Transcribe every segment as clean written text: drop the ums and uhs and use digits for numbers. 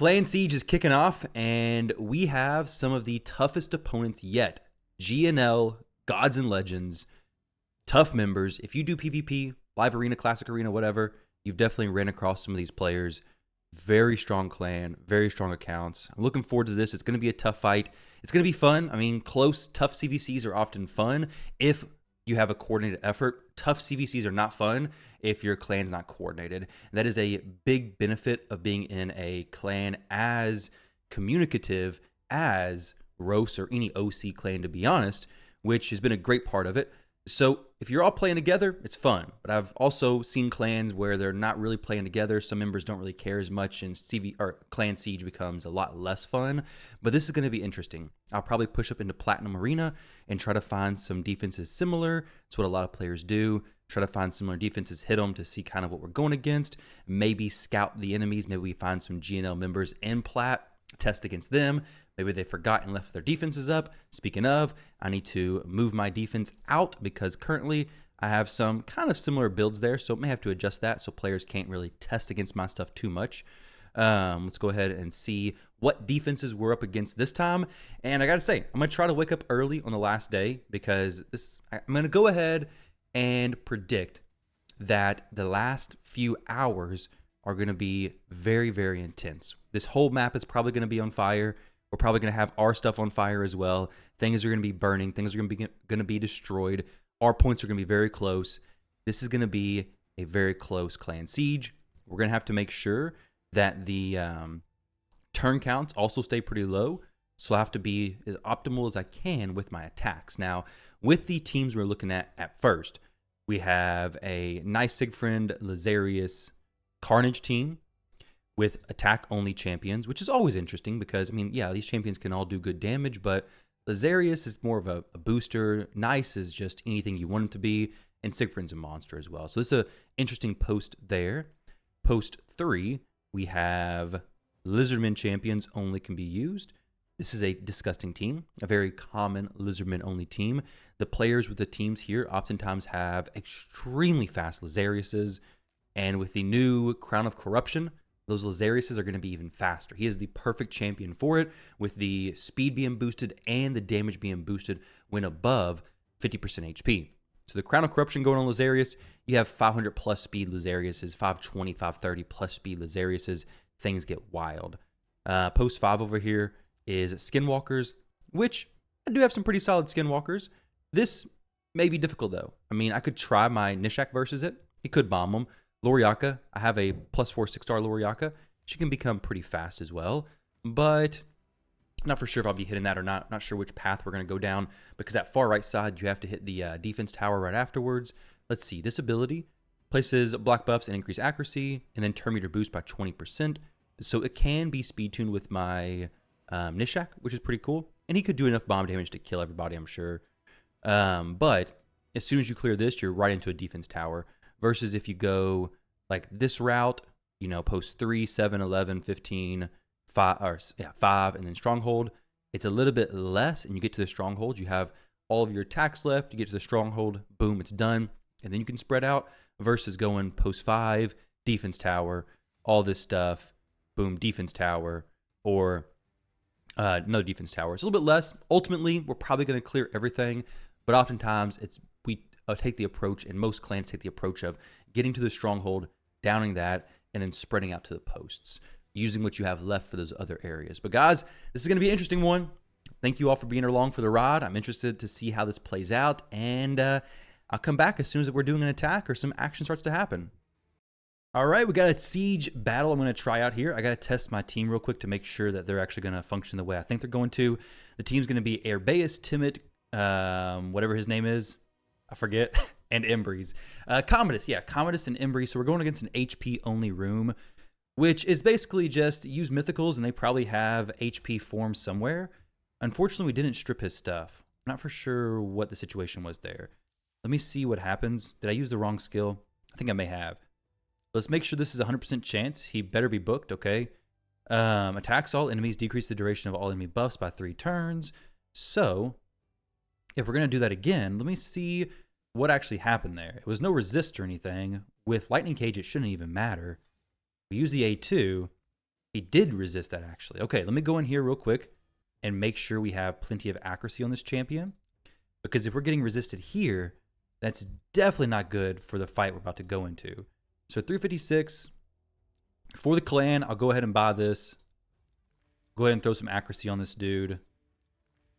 Clan Siege is kicking off, and we have some of the toughest opponents yet. GNL, Gods and Legends, tough members. If you do PvP, Live Arena, Classic Arena, whatever, you've definitely ran across some of these players. Very strong clan, very strong accounts. I'm looking forward to this. It's going to be a tough fight. It's going to be fun. I mean, close, tough CVCs are often fun if you have a coordinated effort. Tough CVCs are not fun if your clan's not coordinated. And that is a big benefit of being in a clan as communicative as Rose or any OC clan, to be honest, which has been a great part of it. So if you're all playing together, it's fun. But I've also seen clans where they're not really playing together. Some members don't really care as much, and Clan Siege becomes a lot less fun. But this is going to be interesting. I'll probably push up into Platinum Arena and try to find some defenses similar. That's what a lot of players do. Try to find similar defenses, hit them to see kind of what we're going against. Maybe scout the enemies. Maybe we find some GNL members in Plat, test against them. Maybe they forgot and left their defenses up. Speaking of, I need to move my defense out because currently I have some kind of similar builds there, so I may have to adjust that so players can't really test against my stuff too much. Let's go ahead and see what defenses we're up against this time. And I got to say, I'm going to try to wake up early on the last day because I'm going to go ahead and predict that the last few hours are going to be very, very intense. This whole map is probably going to be on fire. We're probably going to have our stuff on fire as well. Things are going to be burning. Things are going to be destroyed. Our points are going to be very close. This is going to be a very close clan siege. We're going to have to make sure that the turn counts also stay pretty low. So I have to be as optimal as I can with my attacks. Now, with the teams we're looking at first, we have a nice Siegfried, Lazarius, Carnage team with attack-only champions, which is always interesting because, I mean, yeah, these champions can all do good damage, but Lazarius is more of a booster. Nice is just anything you want him to be, and Siegfried's a monster as well. So this is an interesting post there. Post 3, we have Lizardmen champions only can be used. This is a disgusting team, a very common Lizardmen-only team. The players with the teams here oftentimes have extremely fast Lazariuses, and with the new Crown of Corruption, those Lazariuses are going to be even faster. He is the perfect champion for it, with the speed being boosted and the damage being boosted when above 50% HP. So the Crown of Corruption going on Lazarius, you have 500 plus speed Lazariuses, 520, 530 plus speed Lazariuses. Things get wild. Post 5 over here is Skinwalkers, which I do have some pretty solid Skinwalkers. This may be difficult though. I mean, I could try my Nishak versus it. He could bomb them. Loriaka, I have a +4 6-star Loriaka. She can become pretty fast as well, but I'm not for sure if I'll be hitting that or not. Not sure which path we're going to go down because that far right side, you have to hit the defense tower right afterwards. Let's see. This ability places block buffs and increase accuracy, and then turn meter boost by 20%. So it can be speed tuned with my Nishak, which is pretty cool. And he could do enough bomb damage to kill everybody, I'm sure. But as soon as you clear this, you're right into a defense tower. Versus if you go like this route, you know, post 3, 7, 11, 15, 5, and then stronghold, it's a little bit less, and you get to the stronghold, you have all of your attacks left, you get to the stronghold, boom, it's done, and then you can spread out, versus going post 5, defense tower, all this stuff, boom, defense tower, or another defense tower. It's a little bit less. Ultimately, we're probably going to clear everything, but oftentimes we take the approach, and most clans take the approach of getting to the stronghold, downing that, and then spreading out to the posts, using what you have left for those other areas. But guys, this is going to be an interesting one. Thank you all for being along for the ride. I'm interested to see how this plays out, and I'll come back as soon as we're doing an attack or some action starts to happen. All right, we got a siege battle I'm going to try out here. I got to test my team real quick to make sure that they're actually going to function the way I think they're going to. The team's going to be Embrys, Timid, whatever his name is, I forget, and Embrys. Commodus and Embrys. So we're going against an HP only room, which is basically just use mythicals, and they probably have HP forms somewhere. Unfortunately, we didn't strip his stuff. I'm not for sure what the situation was there. Let me see what happens. Did I use the wrong skill? I think I may have. Let's make sure this is a 100% chance. He better be booked, okay? Attacks all enemies, decrease the duration of all enemy buffs by 3 turns. So, if we're going to do that again, let me see what actually happened there. It was no resist or anything. With Lightning Cage, it shouldn't even matter. We use the A2. He did resist that, actually. Okay, let me go in here real quick and make sure we have plenty of accuracy on this champion. Because if we're getting resisted here, that's definitely not good for the fight we're about to go into. So 356. For the clan, I'll go ahead and buy this. Go ahead and throw some accuracy on this dude.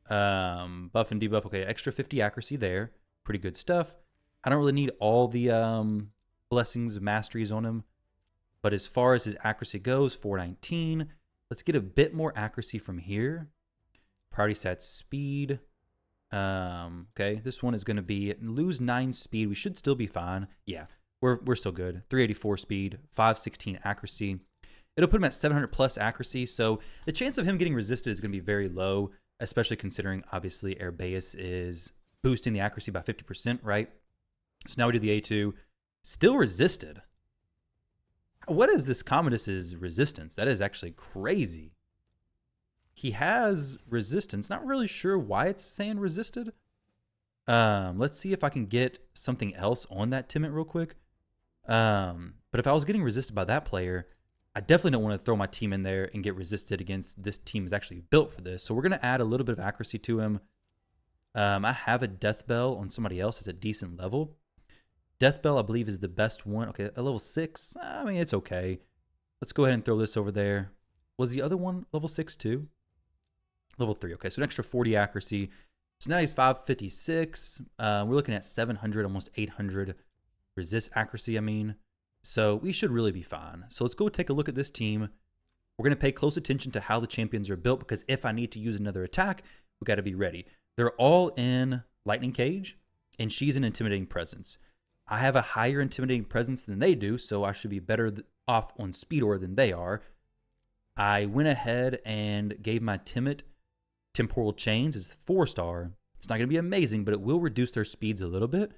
Buff and debuff. Okay, extra 50 accuracy there. Pretty good stuff. I don't really need all the blessings, masteries on him. But as far as his accuracy goes, 419. Let's get a bit more accuracy from here. Priority stat speed. Okay, this one is going to be lose 9 speed. We should still be fine. Yeah, we're still good. 384 speed, 516 accuracy. It'll put him at 700 plus accuracy. So the chance of him getting resisted is going to be very low, especially considering obviously Embrys is boosting the accuracy by 50%, right? So now we do the A2. Still resisted. What is this Commodus's resistance? That is actually crazy. He has resistance. Not really sure why it's saying resisted. Let's see if I can get something else on that Timid real quick. But if I was getting resisted by that player, I definitely don't want to throw my team in there and get resisted against this team is actually built for this. So we're going to add a little bit of accuracy to him. I have a Death Bell on somebody else at a decent level. Death Bell, I believe, is the best one. Okay, a level 6. I mean, it's okay. Let's go ahead and throw this over there. Was the other one level 6 too? Level 3. Okay, so an extra 40 accuracy. So now he's 556. We're looking at 700, almost 800 resist accuracy, I mean. So we should really be fine. So let's go take a look at this team. We're going to pay close attention to how the champions are built because if I need to use another attack, we've got to be ready. They're all in Lightning Cage, and she's an Intimidating Presence. I have a higher Intimidating Presence than they do, so I should be better off on Speed Ore than they are. I went ahead and gave my Timid Temporal Chains as 4-star. It's not going to be amazing, but it will reduce their speeds a little bit.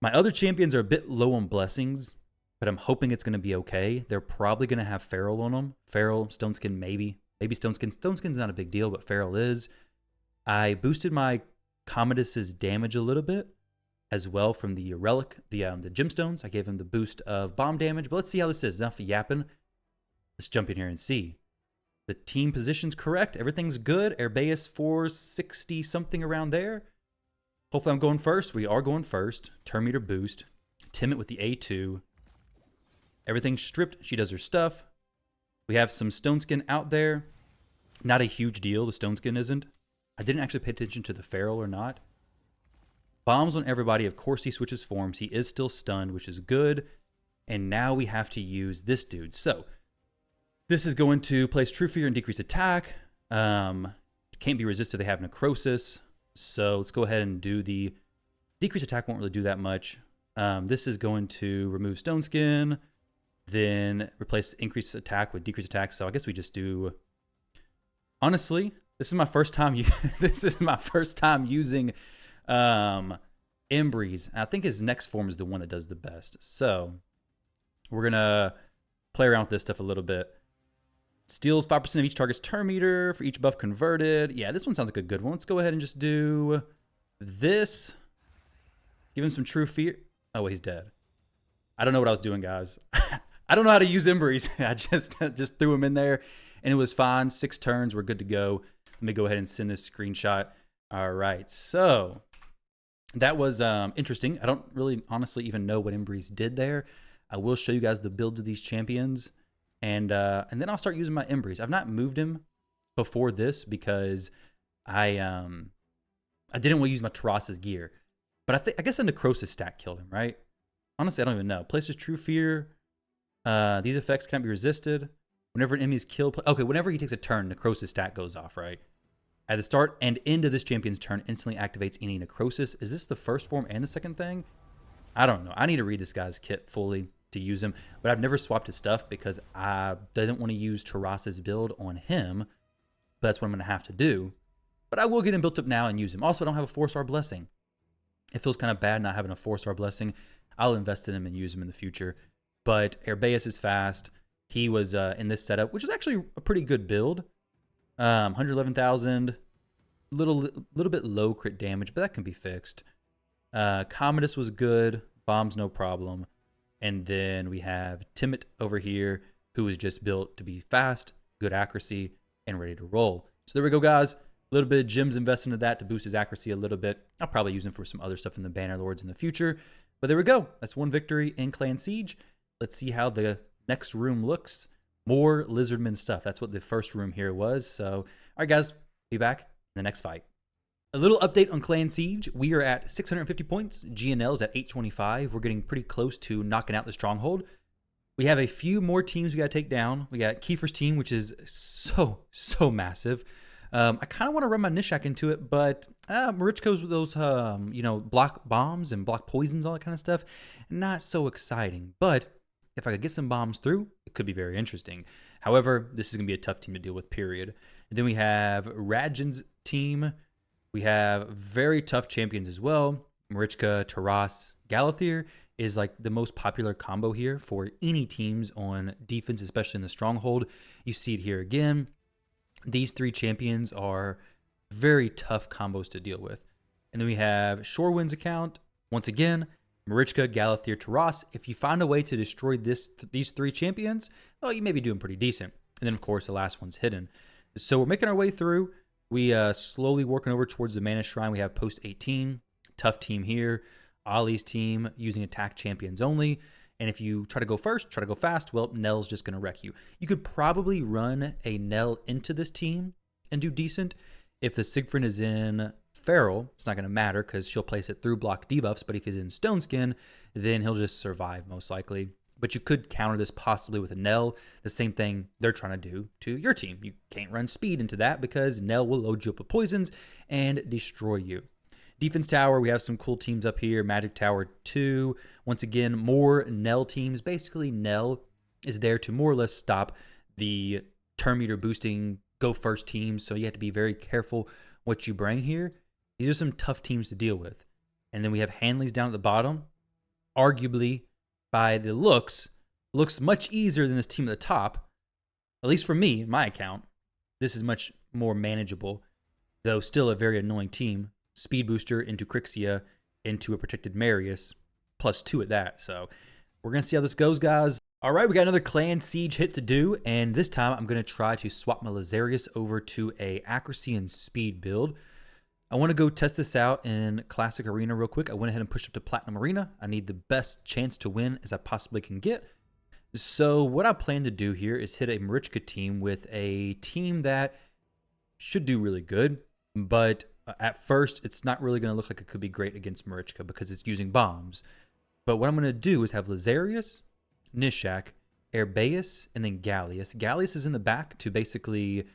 My other champions are a bit low on blessings, but I'm hoping it's going to be okay. They're probably going to have Feral on them. Feral, Stoneskin, maybe. Maybe Stoneskin. Stoneskin's not a big deal, but Feral is. I boosted my Commodus's damage a little bit as well from the relic, the gemstones. I gave him the boost of bomb damage, but let's see how this is. Enough yapping. Let's jump in here and see. The team position's correct. Everything's good. Embrys 460 something around there. Hopefully I'm going first. We are going first. Turn meter boost. Timid with the A2. Everything's stripped. She does her stuff. We have some Stoneskin out there. Not a huge deal. The Stoneskin isn't. I didn't actually pay attention to the Feral or not. Bombs on everybody. Of course he switches forms. He is still stunned, which is good. And now we have to use this dude. So this is going to place True Fear and decrease attack. Can't be resisted. They have Necrosis. So let's go ahead and do the decrease attack. Won't really do that much. This is going to remove Stoneskin. Then replace increase attack with decrease attack. So I guess we just do... Honestly, this is my first time. This is my first time using Embrys. I think his next form is the one that does the best. So we're gonna play around with this stuff a little bit. Steals 5% of each target's turn meter for each buff converted. Yeah, this one sounds like a good one. Let's go ahead and just do this. Give him some True Fear. Oh, wait, he's dead. I don't know what I was doing, guys. I don't know how to use Embrys. I just threw him in there, and it was fine. 6 turns. We're good to go. Let me go ahead and send this screenshot. All right, so that was interesting. I don't really honestly even know what Embrys did there. I will show you guys the builds of these champions. And then I'll start using my Embrys. I've not moved him before this because I didn't want to use my Terras's gear. But I guess the Necrosis stack killed him, right? Honestly, I don't even know. Places True Fear. These effects can't be resisted. Whenever an enemy is killed... Okay, whenever he takes a turn, Necrosis stat goes off, right? At the start and end of this champion's turn, instantly activates any Necrosis. Is this the first form and the second thing? I don't know. I need to read this guy's kit fully to use him, but I've never swapped his stuff because I didn't want to use Terras's build on him. But that's what I'm going to have to do. But I will get him built up now and use him. Also, I don't have a 4-star blessing. It feels kind of bad not having a 4-star blessing. I'll invest in him and use him in the future. But Embrys is fast. He was in this setup, which is actually a pretty good build. 111,000, little bit low crit damage, but that can be fixed. Commodus was good. Bombs, no problem. And then we have Timid over here, who is just built to be fast, good accuracy, and ready to roll. So there we go, guys. A little bit of gems invested into that to boost his accuracy a little bit. I'll probably use him for some other stuff in the Banner Lords in the future. But there we go. That's one victory in Clan Siege. Let's see how the next room looks. More Lizardman stuff. That's what the first room here was. So, all right, guys. Be back in the next fight. A little update on Clan Siege. We are at 650 points. GNL is at 825. We're getting pretty close to knocking out the stronghold. We have a few more teams we got to take down. We got Kiefer's team, which is so massive. I kind of want to run my Nishak into it, but Marichko's with those, block bombs and block poisons, all that kind of stuff, not so exciting. But if I could get some bombs through, it could be very interesting. However, this is going to be a tough team to deal with, period. And then we have Radjan's team. We have very tough champions as well. Marichka, Taras, Galathier is like the most popular combo here for any teams on defense, especially in the stronghold. You see it here again. These three champions are very tough combos to deal with. And then we have Shorewind's account. Once again, Marichka, Galathier, Taras. If you find a way to destroy these three champions, well, you may be doing pretty decent. And then, of course, the last one's hidden. So we're making our way through. We slowly working over towards the Mana Shrine. We have post 18. Tough team here. Ollie's team using attack champions only. And if you try to go first, try to go fast, well, Nell's just going to wreck you. You could probably run a Nell into this team and do decent. If the Siegfried is in Feral, it's not going to matter because she'll place it through block debuffs. But if he's in Stone Skin, then he'll just survive most likely. But you could counter this possibly with a Nell. The same thing they're trying to do to your team. You can't run speed into that because Nell will load you up with poisons and destroy you. Defense tower, we have some cool teams up here. Magic Tower 2. Once again, more Nell teams. Basically, Nell is there to more or less stop the turn meter boosting go first teams. So you have to be very careful what you bring here. These are some tough teams to deal with. And then we have Hanley's down at the bottom. Arguably, by the looks much easier than this team at the top. At least for me, in my account, this is much more manageable, though still a very annoying team. Speed booster into Crixia, into a protected Marius, +2 at that. So we're going to see how this goes, guys. All right, we got another Clan Siege hit to do, and this time I'm going to try to swap my Lazarius over to a accuracy and speed build. I want to go test this out in Classic Arena real quick. I went ahead and pushed up to Platinum Arena. I need the best chance to win as I possibly can get. So what I plan to do here is hit a Marichka team with a team that should do really good, but at first, it's not really going to look like it could be great against Marichka because it's using bombs. But what I'm going to do is have Lazarius, Nishak, Embrys, and then Gallius. Gallius is in the back to basically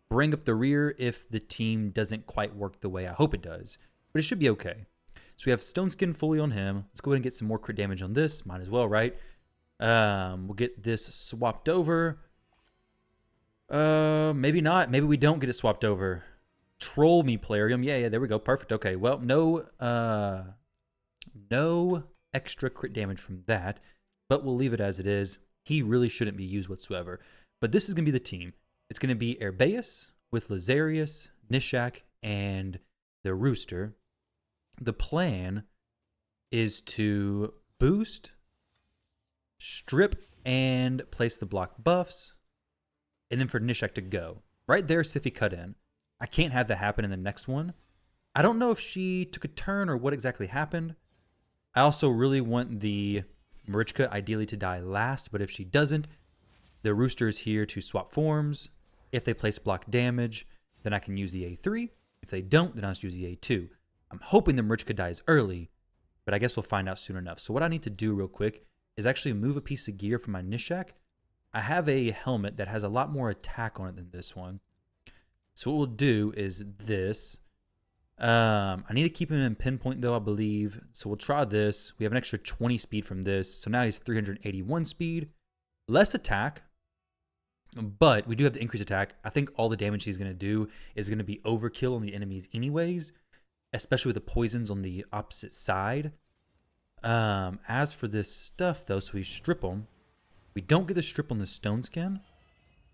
bring up the rear if the team doesn't quite work the way I hope it does. But it should be okay. So we have Stone Skin fully on him. Let's go ahead and get some more crit damage on this. Might as well, right? We'll get this swapped over. Maybe not. Maybe we don't get it swapped over. Troll me, Plarium. Yeah, there we go. Perfect. Okay, well, no extra crit damage from that, but we'll leave it as it is. He really shouldn't be used whatsoever. But this is going to be the team. It's going to be Embrys with Lazarius, Nishak, and the Rooster. The plan is to boost, strip, and place the block buffs, and then for Nishak to go. Right there, Siffy cut in. I can't have that happen in the next one. I don't know if she took a turn or what exactly happened. I also really want the Marichka ideally to die last, but if she doesn't, the Rooster is here to swap forms. If they place block damage, then I can use the A3. If they don't, then I'll just use the A2. I'm hoping the Marichka dies early, but I guess we'll find out soon enough. So what I need to do real quick is actually move a piece of gear from my Nishak. I have a helmet that has a lot more attack on it than this one. So what we'll do is this. I need to keep him in pinpoint though, I believe. So we'll try this. We have an extra 20 speed from this. So now he's 381 speed. Less attack, but we do have the increased attack. I think all the damage he's going to do is going to be overkill on the enemies anyways, especially with the poisons on the opposite side. As for this stuff though, so we strip him. We don't get the strip on the Stone Skin.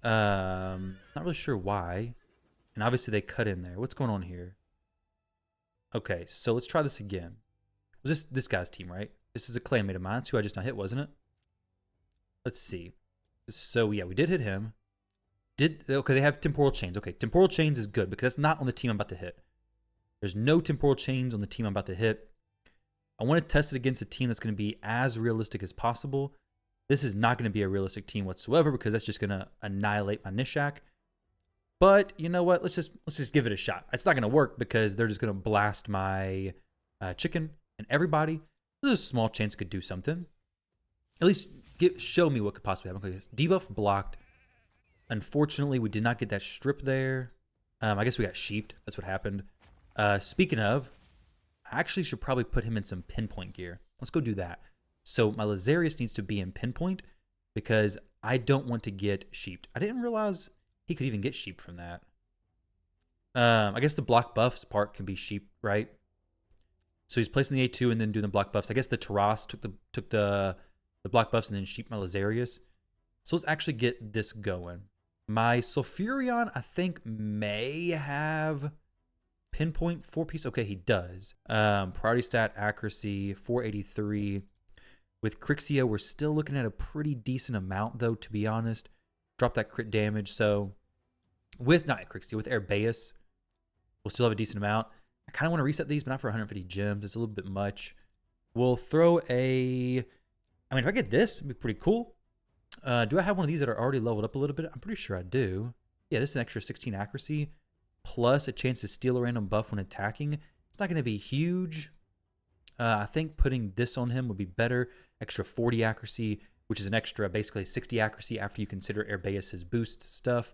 Not really sure why. And obviously they cut in there. What's going on here? Okay, so let's try this again. Was this guy's team, right? This is a clanmate of mine. That's who I just now hit, wasn't it? Let's see. So yeah, we did hit him. Okay, they have temporal chains. Okay, temporal chains is good because that's not on the team I'm about to hit. There's no temporal chains on the team I'm about to hit. I want to test it against a team that's going to be as realistic as possible. This is not going to be a realistic team whatsoever because that's just going to annihilate my Nishak. But you know what? Let's just give it a shot. It's not going to work because they're just going to blast my chicken and everybody. There's a small chance it could do something. At least show me what could possibly happen. Okay, debuff blocked. Unfortunately, we did not get that strip there. I guess we got sheeped. That's what happened. Speaking of, I actually should probably put him in some pinpoint gear. Let's go do that. So my Lazarius needs to be in pinpoint because I don't want to get sheeped. I didn't realize he could even get sheep from that. I guess the block buffs part can be sheep, right? So he's placing the A2 and then doing the block buffs. I guess the Taras took the block buffs and then sheep my Lazarius. So let's actually get this going. My Sulfurion, I think, may have pinpoint 4-piece. Okay, he does. Priority stat, accuracy, 483. With Crixia, we're still looking at a pretty decent amount, though, to be honest. Drop that crit damage. So not Crixia, with Embrys, we'll still have a decent amount. I kind of want to reset these, but not for 150 gems. It's a little bit much. We'll throw if I get this, it'd be pretty cool. Do I have one of these that are already leveled up a little bit? I'm pretty sure I do. Yeah, this is an extra 16 accuracy, plus a chance to steal a random buff when attacking. It's not going to be huge. I think putting this on him would be better. Extra 40 accuracy, which is an extra basically 60 accuracy after you consider Embrys' boost stuff.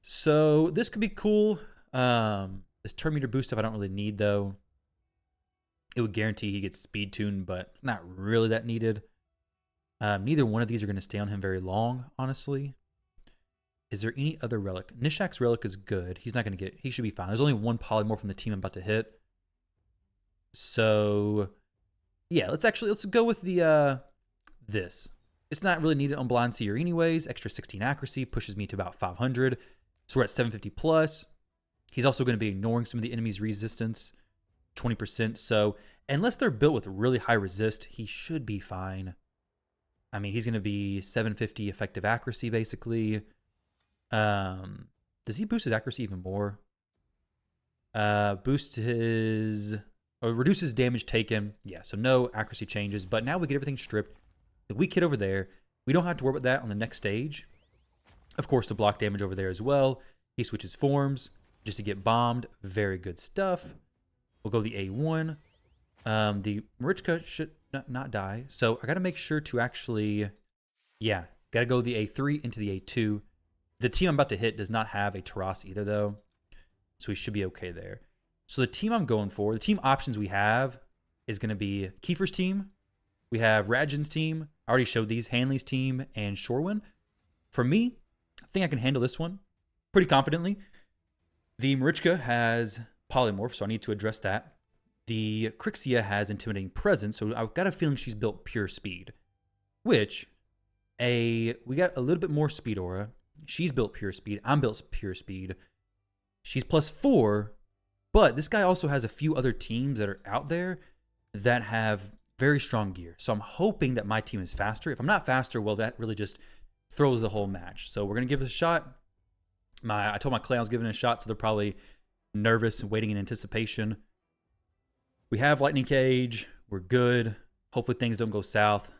So this could be cool. This turn meter boost stuff I don't really need, though. It would guarantee he gets speed tuned, but not really that needed. Neither one of these are going to stay on him very long, honestly. Is there any other relic? Nishak's relic is good. He's not going to get... He should be fine. There's only one polymorph from the team I'm about to hit. So, yeah, let's go with the this. It's not really needed on Blind Seer anyways. Extra 16 accuracy pushes me to about 500. So we're at 750 plus. He's also going to be ignoring some of the enemy's resistance, 20%. So unless they're built with really high resist, he should be fine. I mean, he's going to be 750 effective accuracy, basically. Does he boost his accuracy even more? Reduces damage taken. Yeah, so no accuracy changes. But now we get everything stripped. The weak hit over there, we don't have to worry about that on the next stage. Of course, the block damage over there as well. He switches forms just to get bombed. Very good stuff. We'll go the A1. The Marichka should not die. So I got to make sure to actually, got to go the A3 into the A2. The team I'm about to hit does not have a Taras either, though. So we should be okay there. So the team I'm going for, the team options we have is going to be Kiefer's team. We have Radjin's team. I already showed these. Hanley's team and Shorewin. For me, I think I can handle this one pretty confidently. The Marichka has Polymorph, so I need to address that. The Crixia has Intimidating Presence, so I've got a feeling she's built Pure Speed, which we got a little bit more Speed Aura. She's built Pure Speed. I'm built Pure Speed. She's +4, but this guy also has a few other teams that are out there that have very strong gear. So I'm hoping that my team is faster. If I'm not faster, well, that really just throws the whole match. So we're going to give this a shot. I told my clan I was giving it a shot, so they're probably nervous and waiting in anticipation. We have Lightning Cage. We're good. Hopefully things don't go south.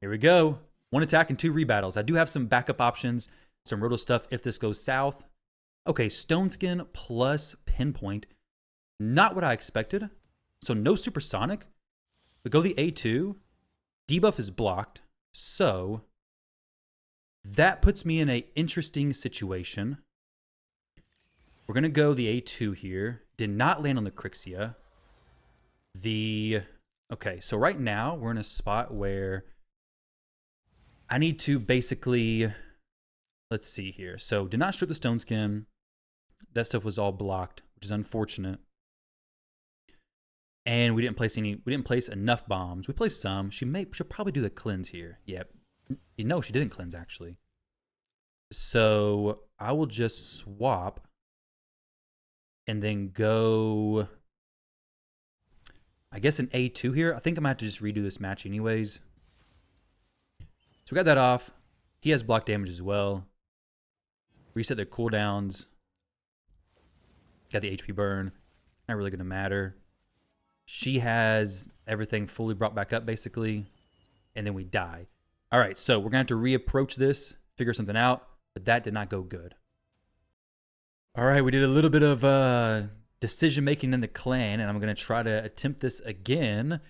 Here we go. 1 attack and 2 rebattles. I do have some backup options, some roto stuff if this goes south. Okay, Stone Skin plus Pinpoint. Not what I expected. So no Supersonic. We go the A2. Debuff is blocked. So that puts me in an interesting situation. We're going to go the A2 here. Did not land on the Crixia. Okay, so right now we're in a spot where I need to basically, let's see here. So did not strip the Stone Skin. That stuff was all blocked, which is unfortunate. And we didn't place enough bombs. We placed some. She'll probably do the cleanse here. Yep. No, she didn't cleanse actually. So I will just swap and then go, I guess, an A2 here. I think I'm going to have to just redo this match anyways. So we got that off. He has block damage as well. Reset their cooldowns. Got the HP burn. Not really going to matter. She has everything fully brought back up, basically. And then we die. All right, so we're going to have to reapproach this, figure something out. But that did not go good. All right, we did a little bit of decision-making in the clan. And I'm going to try to attempt this again.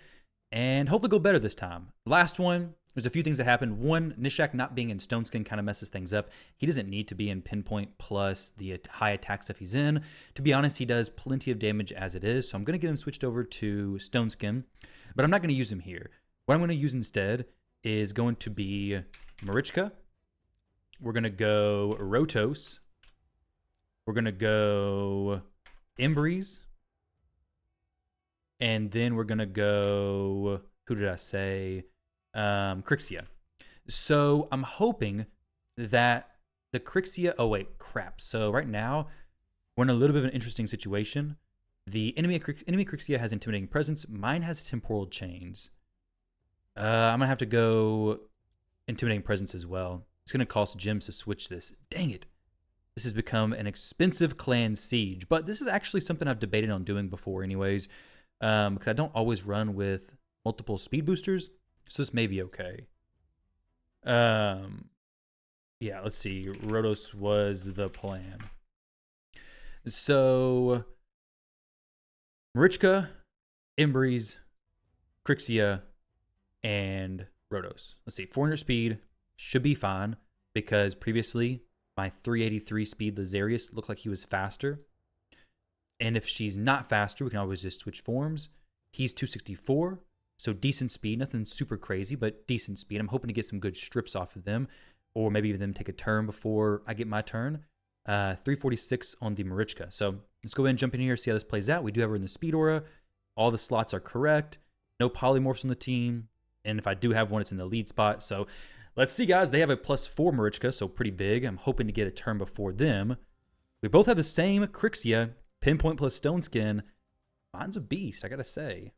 And hopefully go better this time. Last one. There's a few things that happened. One, Nishak not being in Stone Skin kind of messes things up. He doesn't need to be in Pinpoint plus the high attack stuff he's in. To be honest, he does plenty of damage as it is. So I'm going to get him switched over to Stone Skin. But I'm not going to use him here. What I'm going to use instead is going to be Marichka. We're going to go Rotos. We're going to go Embrys. And then we're going to go... Who did I say? Crixia. So I'm hoping that the Crixia... Oh, wait. Crap. So right now, we're in a little bit of an interesting situation. The enemy Crixia has Intimidating Presence. Mine has Temporal Chains. I'm going to have to go Intimidating Presence as well. It's going to cost gems to switch this. Dang it. This has become an expensive clan siege. But this is actually something I've debated on doing before anyways. Because I don't always run with multiple speed boosters. So this may be okay. Yeah, let's see. Rotos was the plan. So, Marichka, Embrys, Crixia, and Rotos. Let's see. 400 speed should be fine because previously my 383 speed Lazarius looked like he was faster. And if she's not faster, we can always just switch forms. He's 264. So decent speed, nothing super crazy, but decent speed. I'm hoping to get some good strips off of them, or maybe even them take a turn before I get my turn. 346 on the Marichka. So let's go ahead and jump in here, see how this plays out. We do have her in the speed aura. All the slots are correct. No polymorphs on the team. And if I do have one, it's in the lead spot. So let's see, guys. They have a +4 Marichka, so pretty big. I'm hoping to get a turn before them. We both have the same Crixia, Pinpoint plus Stone Skin. Mine's a beast, I got to say.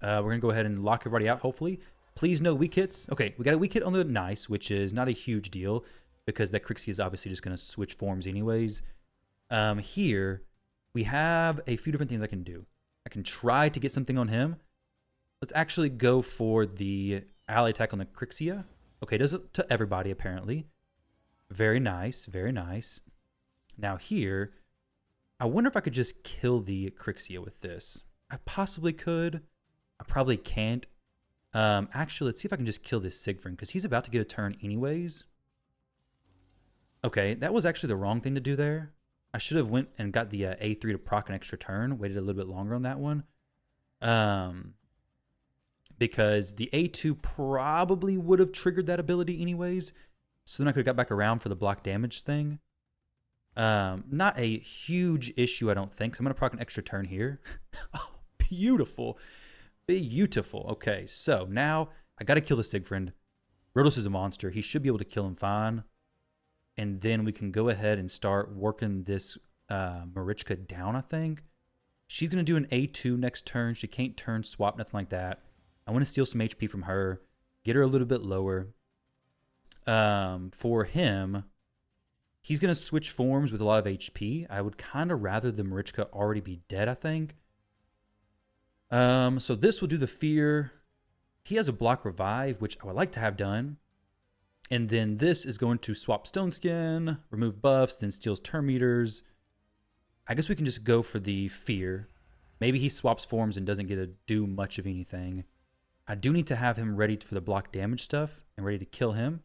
We're going to go ahead and lock everybody out, hopefully. Please no weak hits. Okay, we got a weak hit on the Nice, which is not a huge deal because that Crixie is obviously just going to switch forms anyways. Here, we have a few different things I can do. I can try to get something on him. Let's actually go for the ally attack on the Crixia. Okay, does it to everybody, apparently. Very nice, very nice. Now here, I wonder if I could just kill the Crixia with this. I possibly could. I probably can't. Actually, let's see if I can just kill this Siegfried, because he's about to get a turn anyways. Okay, that was actually the wrong thing to do there. I should have went and got the A3 to proc an extra turn, waited a little bit longer on that one. Because the A2 probably would have triggered that ability anyways. So then I could have got back around for the block damage thing. Not a huge issue, I don't think. So I'm going to proc an extra turn here. Oh, beautiful. Beautiful. Okay, so now I got to kill the Siegfried. Rotos is a monster. He should be able to kill him fine. And then we can go ahead and start working this Marichka down, I think. She's going to do an A2 next turn. She can't turn, swap, nothing like that. I want to steal some HP from her. Get her a little bit lower. For him, he's going to switch forms with a lot of HP. I would kind of rather the Marichka already be dead, I think. So this will do the fear. He has a block revive, which I would like to have done. And then this is going to swap Stone Skin, remove buffs, then steals turn meters. I guess we can just go for the fear. Maybe he swaps forms and doesn't get to do much of anything. I do need to have him ready for the block damage stuff and ready to kill him.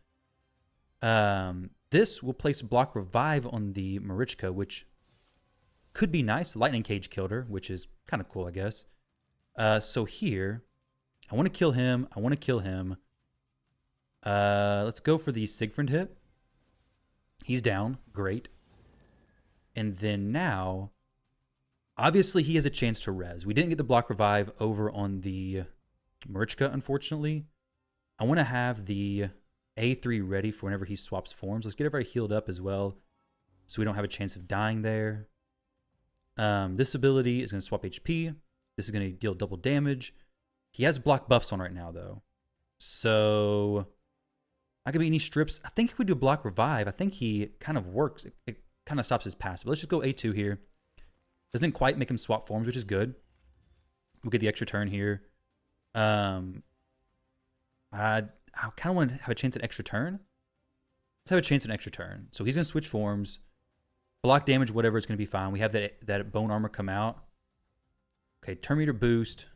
This will place block revive on the Marichka, which could be nice. Lightning Cage killed her, which is kind of cool, I guess. So here, I want to kill him. I want to kill him. Let's go for the Siegfried hit. He's down. Great. And then now, obviously he has a chance to res. We didn't get the block revive over on the Marichka, unfortunately. I want to have the A3 ready for whenever he swaps forms. Let's get everybody healed up as well so we don't have a chance of dying there. This ability is going to swap HP. This is going to deal double damage. He has block buffs on right now, though. So Not gonna be any strips. I think if we do block revive, I think he kind of works. It kind of stops his passive. But let's just go A2 here. Doesn't quite make him swap forms, which is good. We'll get the extra turn here. I kind of want to have a chance at extra turn. Let's have a chance at extra turn. So he's gonna switch forms, block damage, whatever. It's gonna be fine. We have that bone armor come out. Okay, turn meter boost.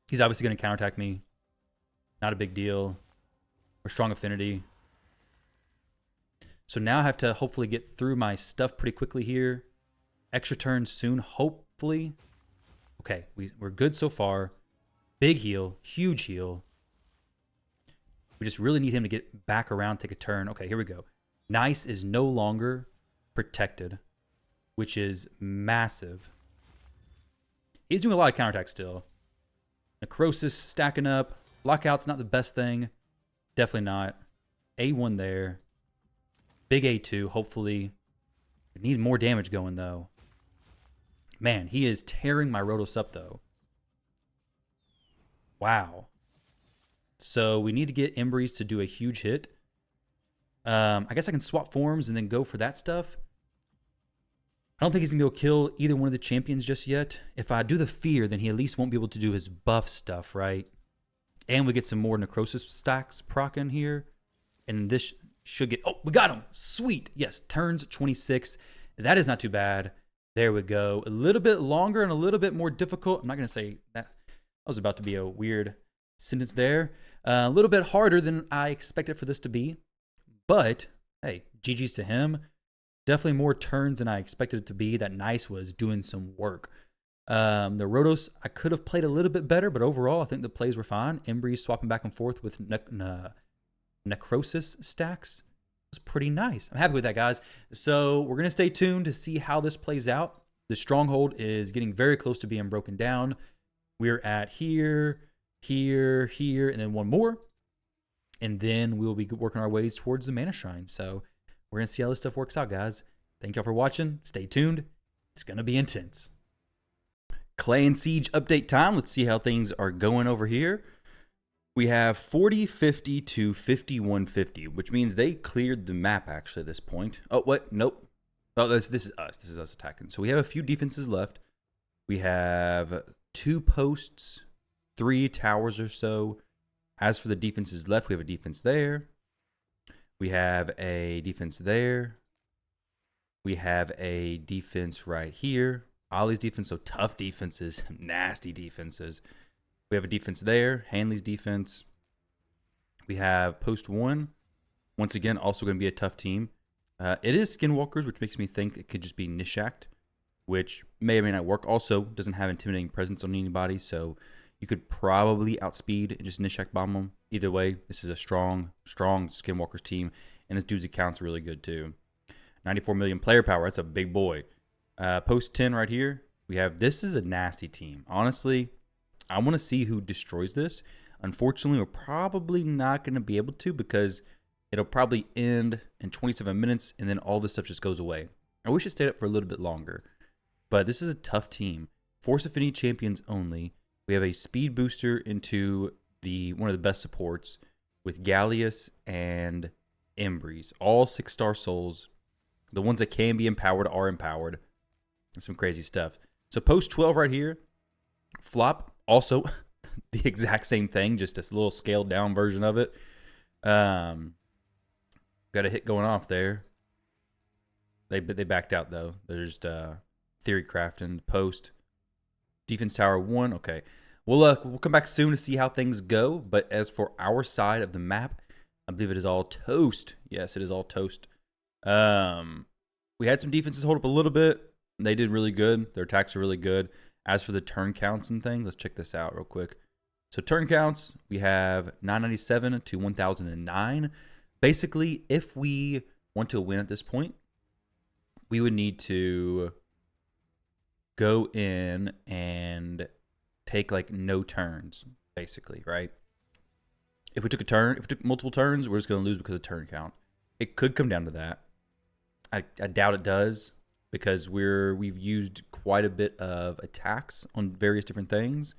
He's obviously gonna counterattack me. Not a big deal. Or strong affinity. So now I have to hopefully get through my stuff pretty quickly here. Extra turn soon, hopefully. Okay, we're good so far. Big heal, huge heal. We just really need him to get back around, take a turn. Okay, here we go. Nice is no longer protected, which is massive. He's doing a lot of counterattack still. Necrosis stacking up. Lockout's not the best thing. Definitely not. A1 there. Big A2, hopefully. We need more damage going, though. Man, he is tearing my Rotos up, though. Wow. So we need to get Embrys to do a huge hit. I guess I can swap forms and then go for that stuff. I don't think he's going to be able to kill either one of the champions just yet. If I do the fear, then he at least won't be able to do his buff stuff, right? And we get some more Necrosis stacks procking here. And this should get... Oh, we got him! Sweet! Yes, turns 26. That is not too bad. There we go. A little bit longer and a little bit more difficult. I'm not going to say that. That was about to be a weird sentence there. A little bit harder than I expected for this to be. But, hey, GG's to him. Definitely more turns than I expected it to be. That Nice was doing some work. The Rotos, I could have played a little bit better, but overall, I think the plays were fine. Embrys swapping back and forth with Necrosis stacks was pretty nice. I'm happy with that, guys. So we're going to stay tuned to see how this plays out. The Stronghold is getting very close to being broken down. We're at here, here, here, and then one more. And then we'll be working our way towards the Mana Shrine. So we're going to see how this stuff works out, guys. Thank y'all for watching. Stay tuned. It's going to be intense. Clan Siege update time. Let's see how things are going over here. We have 4050 to 5150, which means they cleared the map actually at this point. Oh, what? Nope. Oh, this is us. This is us attacking. So we have a few defenses left. We have 2 posts, 3 towers or so. As for the defenses left, we have a defense there. We have a defense there. We have a defense right here. Ollie's defense, so tough defenses, nasty defenses. We have a defense there, Hanley's defense. We have post 1. Once again, also going to be a tough team. It is Skinwalkers, which makes me think it could just be Nishakt, which may or may not work. Also, doesn't have intimidating presence on anybody, so you could probably outspeed and just Nishakt bomb them. Either way, this is a strong Skinwalkers team, and this dude's account's really good too. 94 million player power, that's a big boy. Post 10 right here, we have, this is a nasty team. Honestly, I want to see who destroys this. Unfortunately, we're probably not going to be able to because it'll probably end in 27 minutes and then all this stuff just goes away. I wish it stayed up for a little bit longer, but this is a tough team. Force Affinity champions only. We have a speed booster into one of the best supports with Gallius and Embrys. All 6-star souls. The ones that can be empowered are empowered. Some crazy stuff. So post 12 right here. Flop, also the exact same thing, just this little scaled down version of it. Got a hit going off there. They backed out though. They're just theory crafting. Post. Defense tower 1. Okay. We'll come back soon to see how things go. But as for our side of the map, I believe it is all toast. Yes, it is all toast. We had some defenses hold up a little bit. They did really good. Their attacks are really good. As for the turn counts and things, let's check this out real quick. So turn counts, we have 997 to 1009. Basically, if we want to win at this point, we would need to go in and take like no turns, basically, right? If we took multiple turns, we're just going to lose because of turn count. It could come down to that. I doubt it does because we've used quite a bit of attacks on various different things.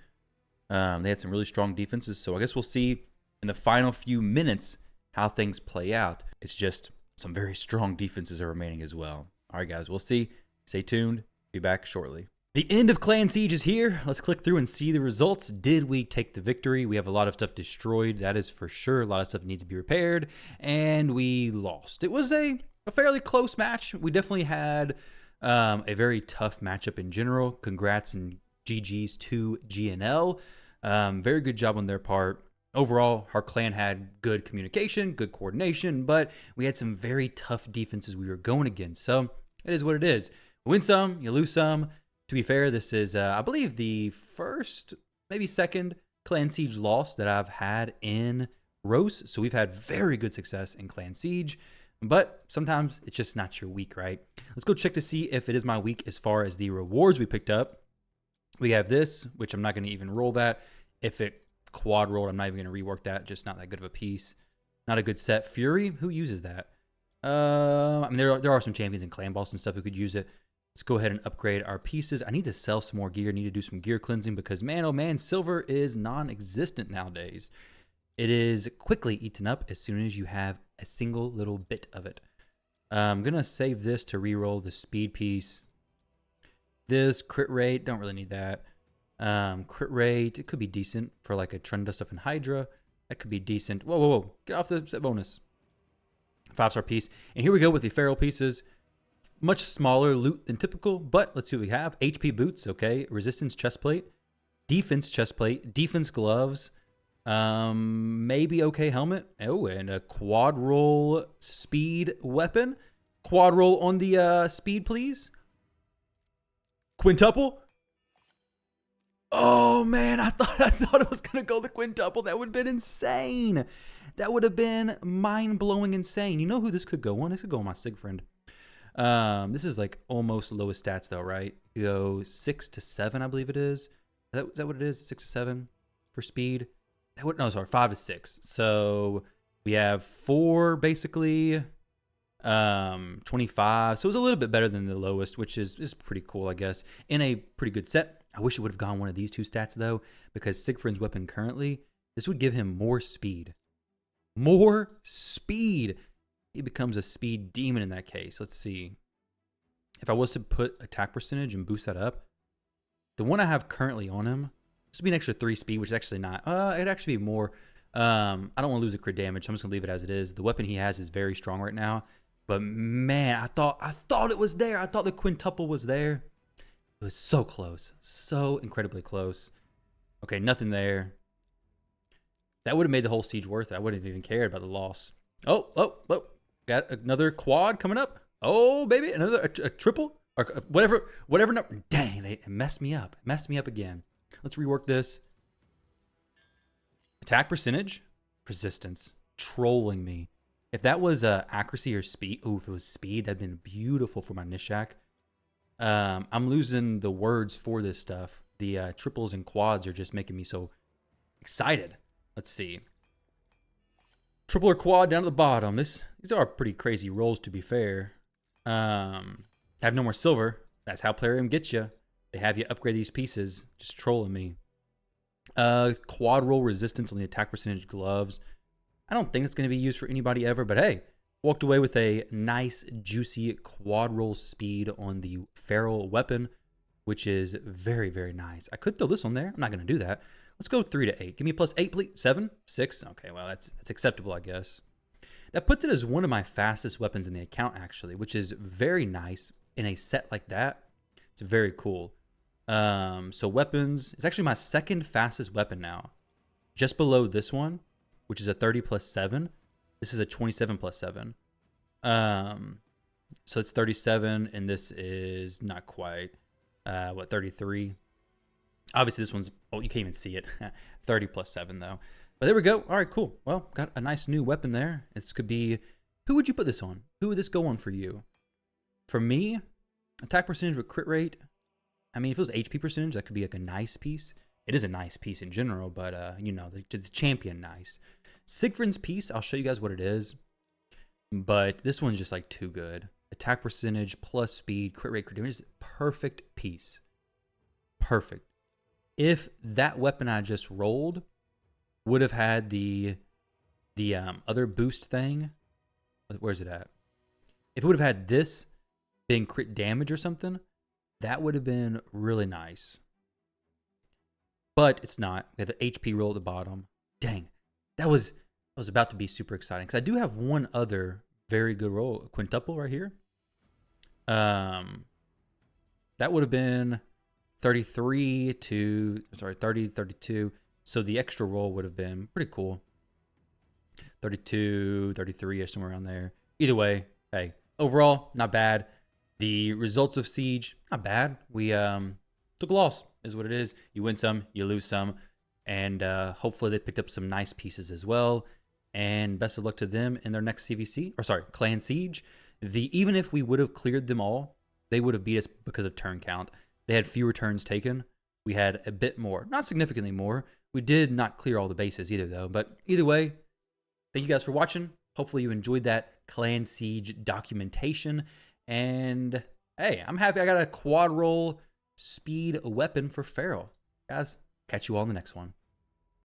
They had some really strong defenses, so I guess we'll see in the final few minutes how things play out. It's just some very strong defenses are remaining as well. All right, guys, we'll see. Stay tuned. Be back shortly. The end of Clan Siege is here. Let's click through and see the results. Did we take the victory? We have a lot of stuff destroyed. That is for sure. A lot of stuff needs to be repaired. And we lost. It was a fairly close match. We definitely had a very tough matchup in general. Congrats and GG's to GNL. Very good job on their part. Overall, our clan had good communication, good coordination, but we had some very tough defenses we were going against. So it is what it is. Win some, you lose some. To be fair, this is, I believe, the first, maybe second Clan Siege loss that I've had in Rose. So we've had very good success in Clan Siege, but sometimes it's just not your week, right? Let's go check to see if it is my week as far as the rewards we picked up. We have this, which I'm not going to even roll that. If it quad rolled, I'm not even going to rework that. Just not that good of a piece. Not a good set. Fury, who uses that? I mean, there are some champions in Clan Boss and stuff who could use it. Let's go ahead and upgrade our pieces. I need to sell some more gear. I need to do some gear cleansing because, man, oh man, silver is non-existent nowadays. It is quickly eaten up as soon as you have a single little bit of it. I'm going to save this to reroll the speed piece. This crit rate, don't really need that. Crit rate, it could be decent for like a Trenda stuff in Hydra. That could be decent. Whoa, whoa, whoa. Get off the set bonus. 5-star piece. And here we go with the feral pieces. Much smaller loot than typical, but let's see what we have. HP boots, okay. Resistance chestplate, defense chestplate, defense gloves, maybe okay helmet. Oh, and a quad roll speed weapon. Quad roll on the speed, please. Quintuple. Oh man, I thought it was gonna go the quintuple. That would have been insane. That would have been mind-blowing insane. You know who this could go on? This could go on my Sigfriend. This is like almost lowest stats though, right? You go 6 to 7, I believe it is. Is that what it is? 6 to 7 for speed? No, sorry, 5 to 6. So we have 4 basically, 25. So it was a little bit better than the lowest, which is pretty cool, I guess. In a pretty good set. I wish it would have gone one of these two stats though, because Sigfrid's weapon currently, this would give him more speed. More speed. He becomes a speed demon in that case. Let's see. If I was to put attack percentage and boost that up, the one I have currently on him, this would be an extra 3 speed, which is actually not. It'd actually be more. I don't want to lose a crit damage. So I'm just gonna leave it as it is. The weapon he has is very strong right now. But man, I thought it was there. I thought the quintuple was there. It was so close. So incredibly close. Okay, nothing there. That would have made the whole siege worth it. I wouldn't have even cared about the loss. Oh. Got another quad coming up. Oh, baby. Another a triple or whatever number. Dang, they messed me up. Messed me up again. Let's rework this. Attack percentage. Resistance. Trolling me. If that was accuracy or speed. Oh, if it was speed, that'd been beautiful for my Nishak. I'm losing the words for this stuff. The triples and quads are just making me so excited. Let's see. Triple or quad down at the bottom. These are pretty crazy rolls, to be fair. Have no more silver. That's how Plarium gets you. They have you upgrade these pieces. Just trolling me. Quad roll resistance on the attack percentage gloves. I don't think it's going to be used for anybody ever, but hey, walked away with a nice, juicy quad roll speed on the feral weapon, which is very, very nice. I could throw this on there. I'm not going to do that. Let's go 3 to 8. Give me a +8, please. 7, 6. Okay, well, that's acceptable, I guess. That puts it as one of my fastest weapons in the account, actually, which is very nice in a set like that. It's very cool. So weapons, it's actually my second fastest weapon now. Just below this one, which is a 30 + 7. This is a 27 + 7. So it's 37, and this is not quite, 33. Obviously, this one's, oh, you can't even see it. 30 + 7, though. But there we go. All right, cool. Well, got a nice new weapon there. This could be, who would you put this on? Who would this go on for you? For me, attack percentage with crit rate. I mean, if it was HP percentage, that could be like a nice piece. It is a nice piece in general, but, you know, the champion nice. Sigfrin's piece, I'll show you guys what it is. But this one's just like too good. Attack percentage plus speed, crit rate, crit damage. Perfect piece. Perfect. If that weapon I just rolled would have had the The other boost thing, where's it at? If it would have had this being crit damage or something, that would have been really nice. But it's not. We have the HP roll at the bottom. Dang, that was about to be super exciting because I do have one other very good roll, a quintuple right here. That would have been 30, 32. So the extra roll would have been pretty cool. 32, 33-ish, somewhere around there. Either way, hey, overall, not bad. The results of Siege, not bad. We took a loss, is what it is. You win some, you lose some. And hopefully they picked up some nice pieces as well. And best of luck to them in their next Clan Siege. Even if we would have cleared them all, they would have beat us because of turn count. They had fewer turns taken. We had a bit more, not significantly more. We did not clear all the bases either, though. But either way, thank you guys for watching. Hopefully you enjoyed that Clan Siege documentation. And hey, I'm happy I got a quad roll speed weapon for Feral. Guys, catch you all in the next one.